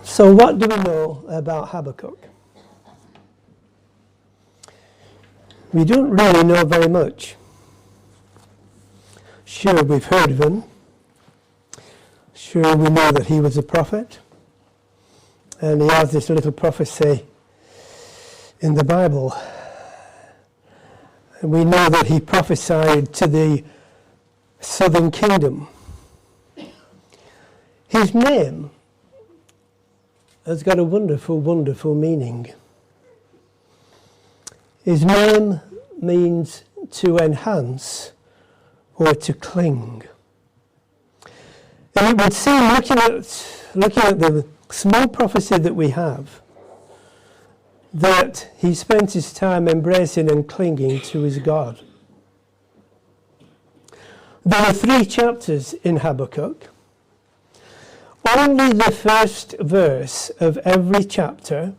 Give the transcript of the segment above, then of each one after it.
So what do we know about Habakkuk? We don't really know very much. Sure, we've heard of him. Sure, we know that he was a prophet. And he has this little prophecy in the Bible. And we know that he prophesied to the southern kingdom. His name has got a wonderful, wonderful meaning. His name means to enhance or to cling. And it would seem, looking at the small prophecy that we have, that he spent his time embracing and clinging to his God. There are 3 chapters in Habakkuk. Only the first verse of every chapter,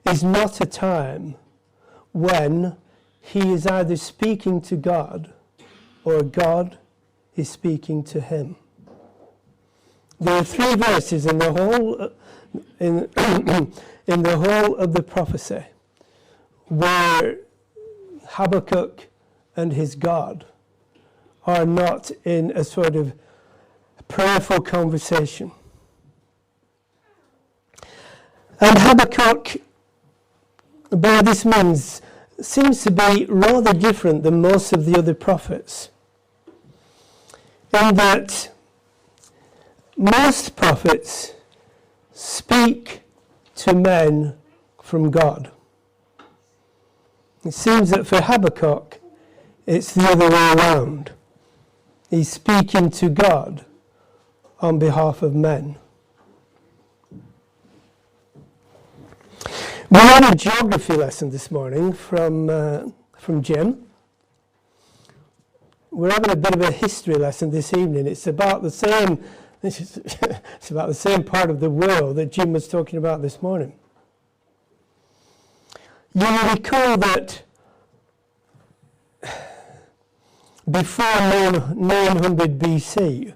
is not a time when he is either speaking to God or God is speaking to him. There are 3 verses in the whole in the whole of the prophecy where Habakkuk and his God are not in a sort of prayerful conversation. And Habakkuk, by this means, seems to be rather different than most of the other prophets, in that most prophets speak to men from God. It seems that for Habakkuk, it's the other way around. He's speaking to God on behalf of men. We had a geography lesson this morning from Jim. We're having a bit of a history lesson this evening. It's about the same. It's about the same part of the world that Jim was talking about this morning. You will recall that before 900 BC,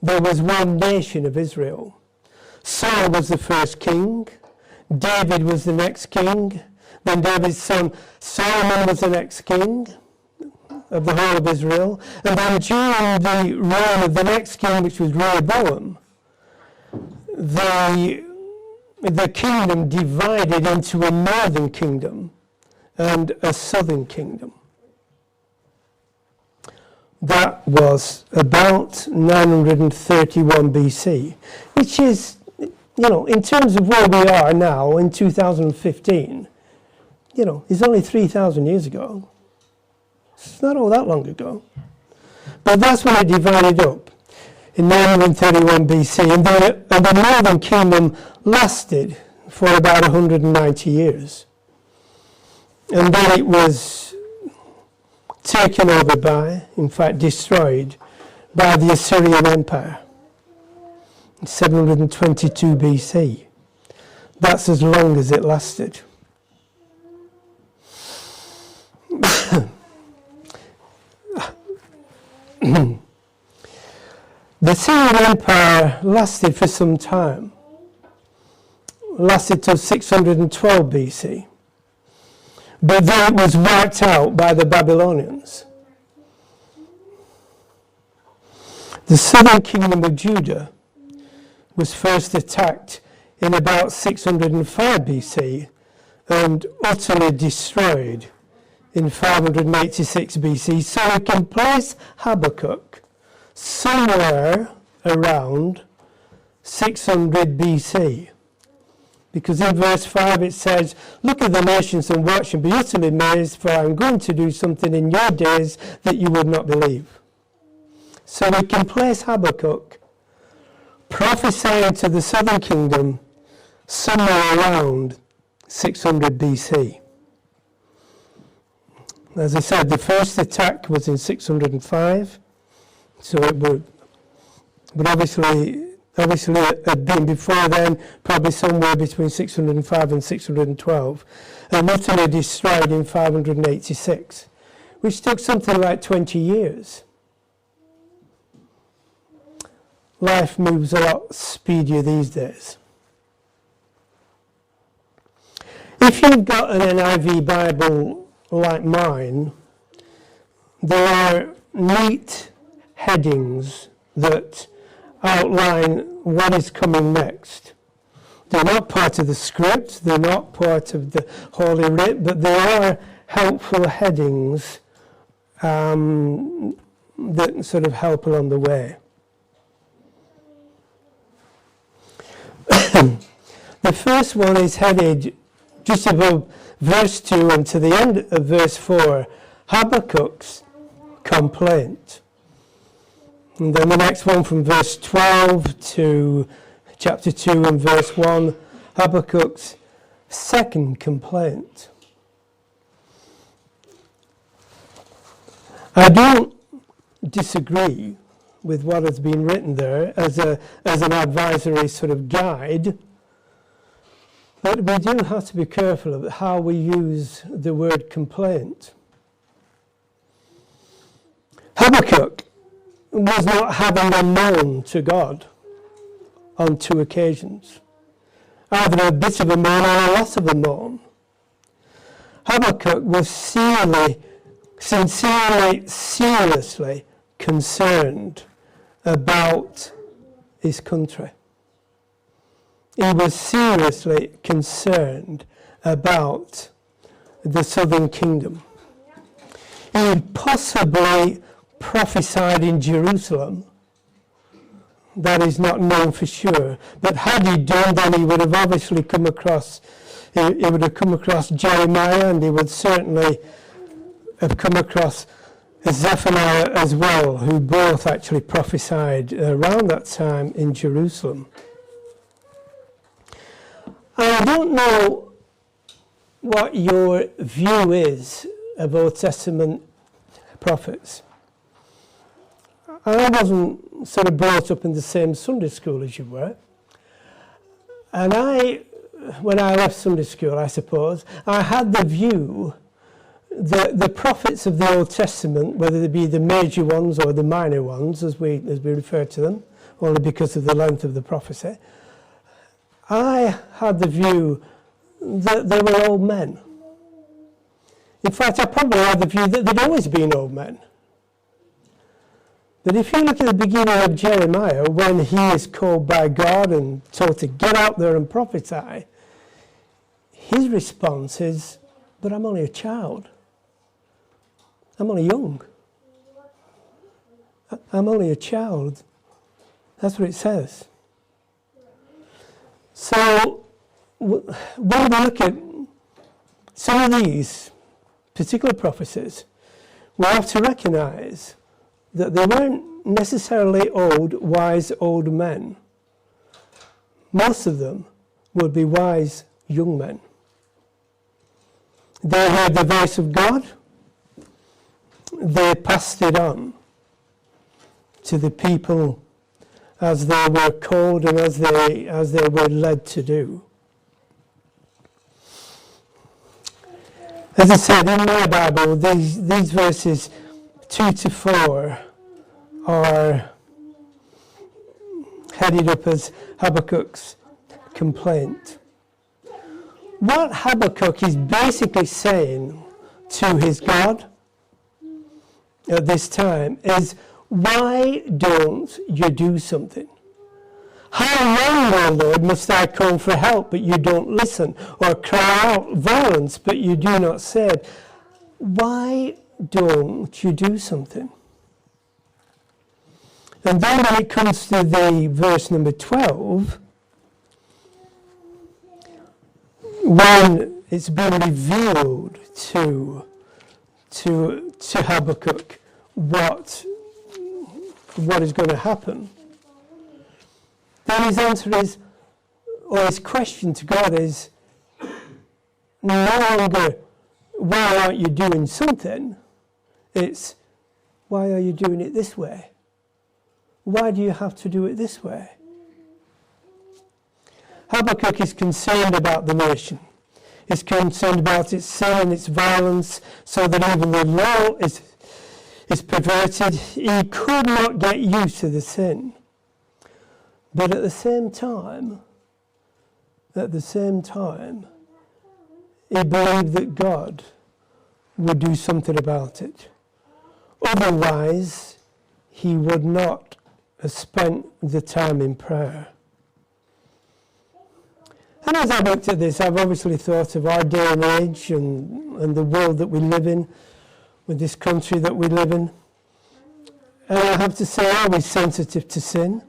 there was one nation of Israel. Saul was the first king. David was the next king. Then David's son Solomon was the next king of the whole of Israel. And then during the reign of the next king, which was Rehoboam, the kingdom divided into a northern kingdom and a southern kingdom. That was about 931 BC, which is, in terms of where we are now in 2015, is only 3,000 years ago. It's not all that long ago. But that's when it divided up in 931 BC. And the northern kingdom lasted for about 190 years. And then it was taken over by, in fact destroyed, by the Assyrian Empire in 722 BC. That's as long as it lasted. The Assyrian Empire lasted for some time. Lasted till 612 BC. But then it was wiped out by the Babylonians. The southern kingdom of Judah was first attacked in about 605 BC and utterly destroyed in 586 BC. So we can place Habakkuk somewhere around 600 BC. Because in verse 5 it says, "Look at the nations and watch and be utterly amazed, for I am going to do something in your days that you would not believe." So we can place Habakkuk prophesying to the southern kingdom somewhere around 600 BC. As I said, the first attack was in 605, so it would obviously obviously had been before then, probably somewhere between 605 and 612, and utterly destroyed in 586, which took something like 20 years. Life moves a lot speedier these days. If you've got an NIV Bible like mine, there are neat headings that outline what is coming next. They're not part of the script, they're not part of the Holy Writ, but they are helpful headings that sort of help along the way. The first one is headed just above verse 2 and to the end of verse 4, Habakkuk's complaint. And then the next one from verse 12 to chapter 2 and verse 1, Habakkuk's second complaint. I don't disagree with what has been written there as an advisory sort of guide, but we do have to be careful of how we use the word complaint. Habakkuk was not having a moan to God on 2 occasions, either a bit of a moan or a lot of a moan. Habakkuk was sincerely, seriously concerned about his country. He was seriously concerned about the southern kingdom. He possibly prophesied in Jerusalem. That is not known for sure. But had he done, then he would have obviously come across Jeremiah, and he would certainly have come across Zephaniah as well, who both actually prophesied around that time in Jerusalem. I don't know what your view is of Old Testament prophets. I wasn't sort of brought up in the same Sunday school as you were. And when I left Sunday school, I suppose, I had the view that the prophets of the Old Testament, whether they be the major ones or the minor ones, as we refer to them, only because of the length of the prophecy, I had the view that they were old men. In fact, I probably had the view that they'd always been old men. But if you look at the beginning of Jeremiah, when he is called by God and told to get out there and prophesy, his response is, but I'm only a child. I'm only young. I'm only a child. That's what it says. So when we look at some of these particular prophecies, we have to recognize that they weren't necessarily old, wise old men. Most of them would be wise young men. They heard the voice of God. They passed it on to the people as they were called and as they were led to do. As I said, in my Bible, these verses 2 to 4 are headed up as Habakkuk's complaint. What Habakkuk is basically saying to his God at this time is, why don't you do something? How long, O Lord, must I call for help, but you don't listen, or cry out violence, but you do not save? Why don't you do something? And then when it comes to the verse number 12, when it's been revealed to Habakkuk what is going to happen, then his answer is, or his question to God is, no longer, why aren't you doing something? It's, why are you doing it this way? Why do you have to do it this way? Habakkuk is concerned about the nation. He's concerned about its sin and its violence, so that even the law is perverted. He could not get used to the sin. But at the same time, he believed that God would do something about it. Otherwise, he would not have spent the time in prayer. And as I looked at this, I've obviously thought of our day and age and the world that we live in, with this country that we live in. And I have to say, are we sensitive to sin?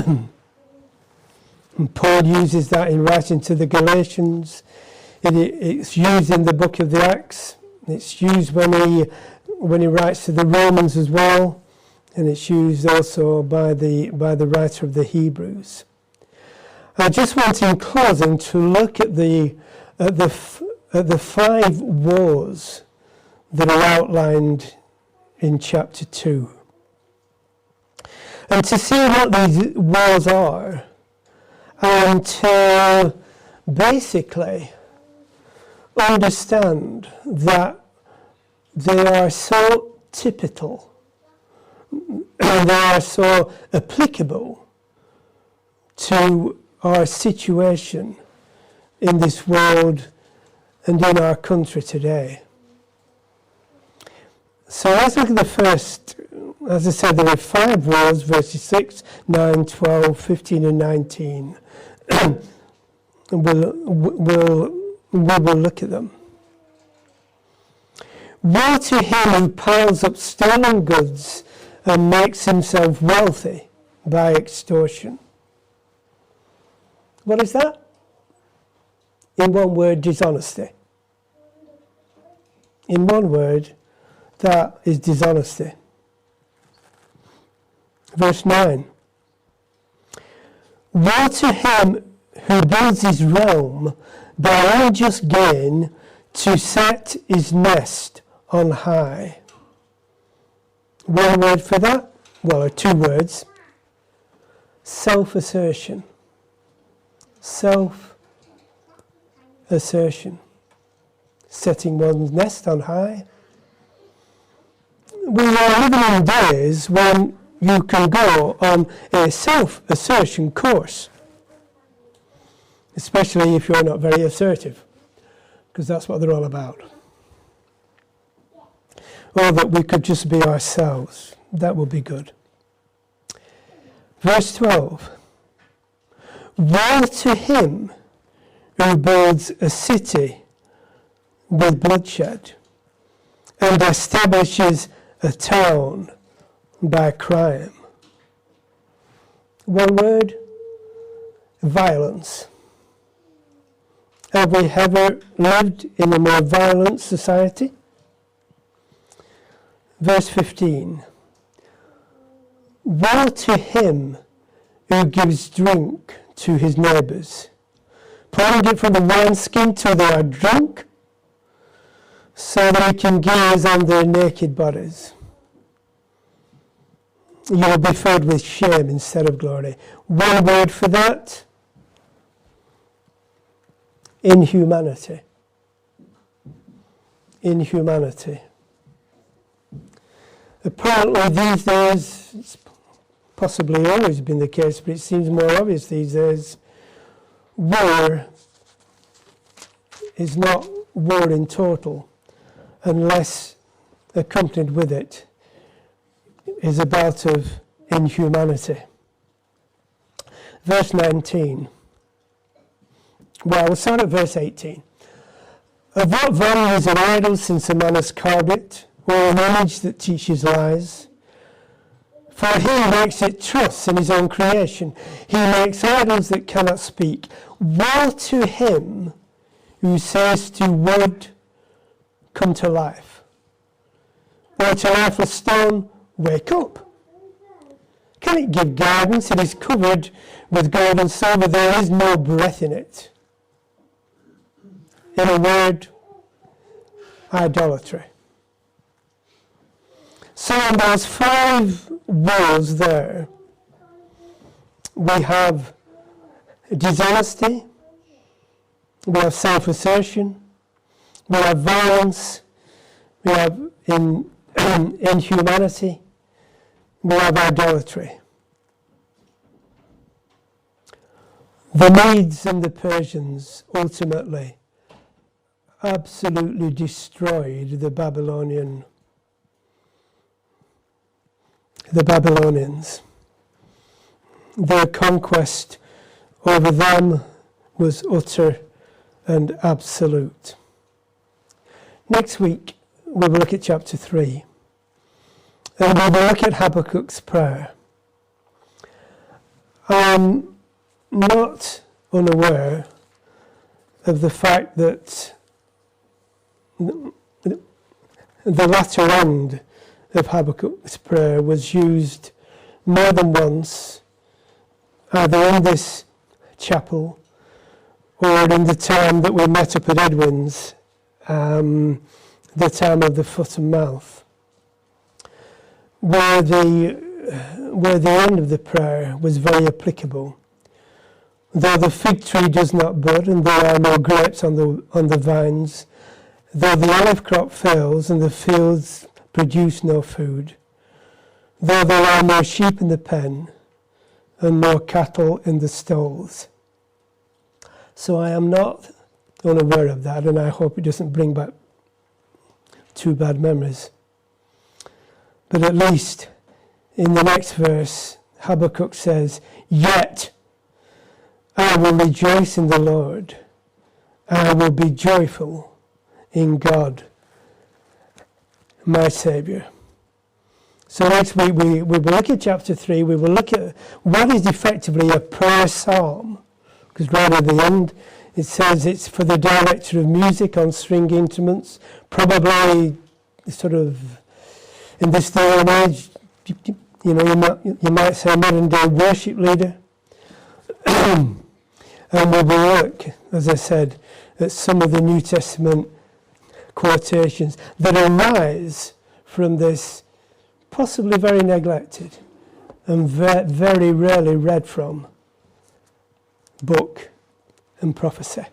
And Paul uses that in writing to the Galatians. It's used in the book of the Acts. It's used when he writes to the Romans as well, and it's used also by the writer of the Hebrews. I just want in closing to look at the 5 woes that are outlined in chapter 2, and to see what these woes are, and to basically understand that they are so typical and they are so applicable to our situation in this world and in our country today. So let's look at the first. As I said, there are 5 words, verses 6, 9, 12, 15 and 19. And we will look at them. Woe to him who piles up stolen goods and makes himself wealthy by extortion. What is that? In one word, dishonesty. In one word, that is dishonesty. Verse 9. Woe to him who builds his realm by unjust gain to set his nest on high. One word for that? Well, or 2 words. Self-assertion. Self-assertion. Setting one's nest on high. We are living in days when you can go on a self-assertion course, especially if you're not very assertive, because that's what they're all about. Or that we could just be ourselves. That would be good. Verse 12. Woe to him who builds a city with bloodshed and establishes a town by crime. One word, violence. Have we ever lived in a more violent society? Verse 15. Woe to him who gives drink to his neighbours, pouring it from the wineskin till they are drunk, so that he can gaze on their naked bodies. You will be filled with shame instead of glory. One word for that, inhumanity. Inhumanity. Apparently these days, it's possibly always been the case, but it seems more obvious these days, war is not war in total unless accompanied with it is a bout of inhumanity. Verse 19. Well, we'll start at verse 18. Of what value is an idol since a man has carved it, or an image that teaches lies? For he makes it trust in his own creation. He makes idols that cannot speak. Woe to him who says to wood, come to life, or to lifeless stone, wake up. Can it give guidance? It is covered with gold and silver. There is no breath in it. In a word, idolatry. So in those 5 woes there, we have dishonesty, we have self-assertion, we have violence, we have inhumanity, we have idolatry. The Medes and the Persians ultimately absolutely destroyed the Babylonians. Their conquest over them was utter and absolute. Next week, we will look at chapter 3. And we will look at Habakkuk's prayer. I'm not unaware of the fact that the latter end of Habakkuk's prayer was used more than once, either in this chapel or in the time that we met up at Edwin's, the time of the foot and mouth, where the end of the prayer was very applicable. Though the fig tree does not bud and there are no grapes on the vines, though the olive crop fails and the fields produce no food, though there are no sheep in the pen and no cattle in the stalls. So I am not unaware of that, and I hope it doesn't bring back too bad memories. But at least in the next verse, Habakkuk says, "Yet I will rejoice in the Lord. I will be joyful in God, my Saviour." So next week we will look at chapter 3. We will look at what is effectively a prayer psalm. Because right at the end it says it's for the director of music on string instruments, probably sort of in this day and age, you might say modern day worship leader. And we will look, as I said, at some of the New Testament quotations that arise from this possibly very neglected and very rarely read from book and prophecy.